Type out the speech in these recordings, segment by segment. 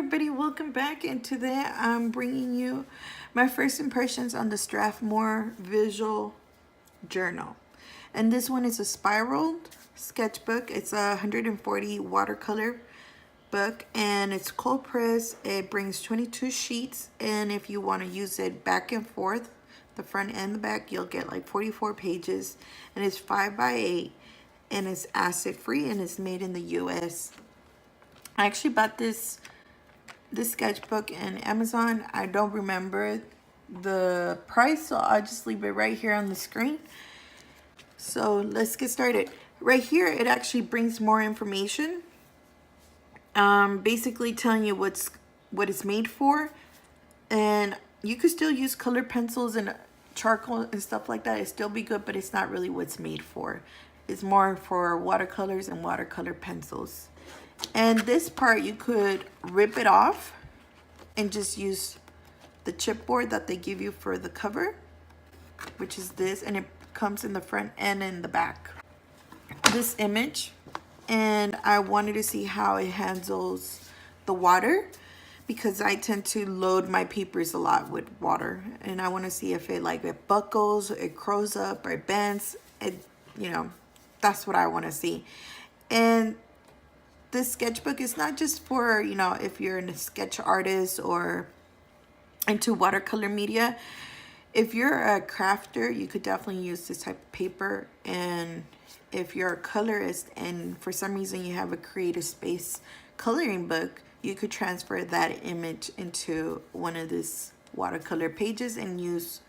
everybody, welcome back. And today I'm bringing you my first impressions on the Strathmore visual journal. And this one is a spiraled sketchbook. It's a 140 watercolor book and it's cold press. It brings 22 sheets, and if you want to use it back and forth, the front and the back, you'll get like 44 pages, and it's 5x8 and it's acid free and it's made in the US. I actually bought this sketchbook in Amazon. I don't remember the price, so I'll just leave it right here on the screen. So let's get started. Right here, it actually brings more information, basically telling you what it's made for. And you could still use colored pencils and charcoal and stuff like that. It'd still be good, but it's not really what it's made for. It's more for watercolors and watercolor pencils. And this part, you could rip it off and just use the chipboard that they give you for the cover, which is this, and it comes in the front and in the back. This image, and I wanted to see how it handles the water, because I tend to load my papers a lot with water, and I want to see if it buckles, it curls up, or it bends. That's what I want to see. And this sketchbook is not just for, if you're a sketch artist or into watercolor media. If you're a crafter, you could definitely use this type of paper. And if you're a colorist and for some reason you have a creative space coloring book, you could transfer that image into one of these watercolor pages and use,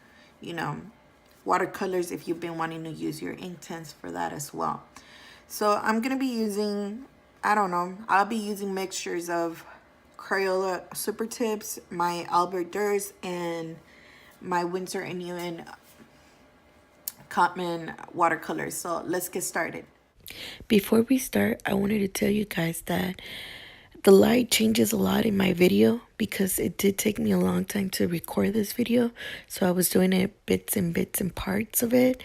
watercolors if you've been wanting to use your Inktense for that as well. So I'm going to be using, I'll be using mixtures of Crayola Super Tips, my Albert Durs, and my Winsor & Newton Cotman watercolors. So let's get started. Before we start, I wanted to tell you guys that the light changes a lot in my video because it did take me a long time to record this video. So I was doing it bits and parts of it.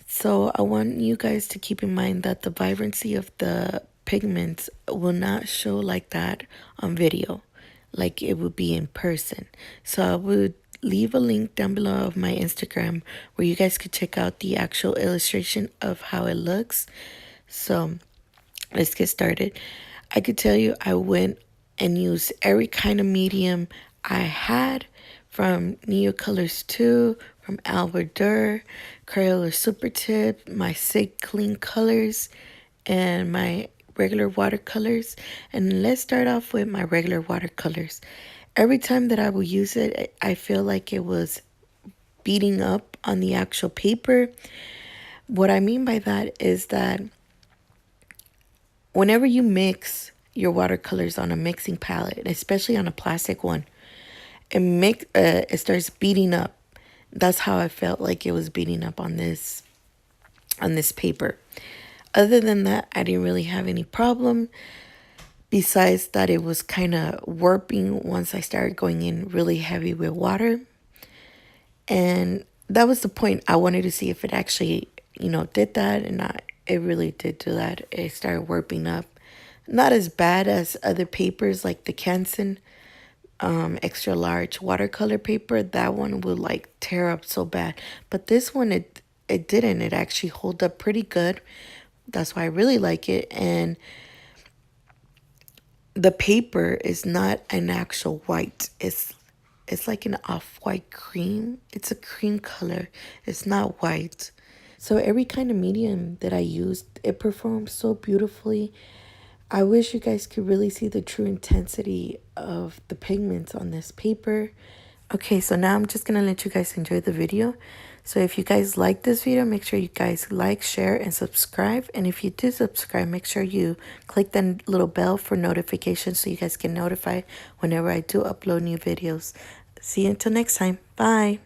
So I want you guys to keep in mind that the vibrancy of the pigments will not show like that on video, like it would be in person. So I would leave a link down below of my Instagram where you guys could check out the actual illustration of how it looks. So let's get started. I could tell you I went and used every kind of medium I had, from Neocolors 2, from Albert Dur, Crayola Super Tip, my Sig Clean colors, and my regular watercolors. And let's start off with my regular watercolors. Every time that I will use it, I feel like it was beating up on the actual paper. What I mean by that is that whenever you mix your watercolors on a mixing palette, especially on a plastic one, it starts beating up. That's how I felt like it was beating up on this paper. Other than that, I didn't really have any problem, besides that it was kind of warping once I started going in really heavy with water. And that was the point. I wanted to see if it actually, did that, and it really did do that. It started warping up. Not as bad as other papers like the Canson extra large watercolor paper. That one would tear up so bad. But this one, it didn't. It actually hold up pretty good. That's why I really like it. And the paper is not an actual white. It's like an off-white cream. It's a cream color. It's not white. So every kind of medium that I used, it performed so beautifully. I wish you guys could really see the true intensity of the pigments on this paper. Okay, so now I'm just going to let you guys enjoy the video. So if you guys like this video, make sure you guys like, share, and subscribe. And if you do subscribe, make sure you click that little bell for notifications so you guys get notified whenever I do upload new videos. See you until next time. Bye.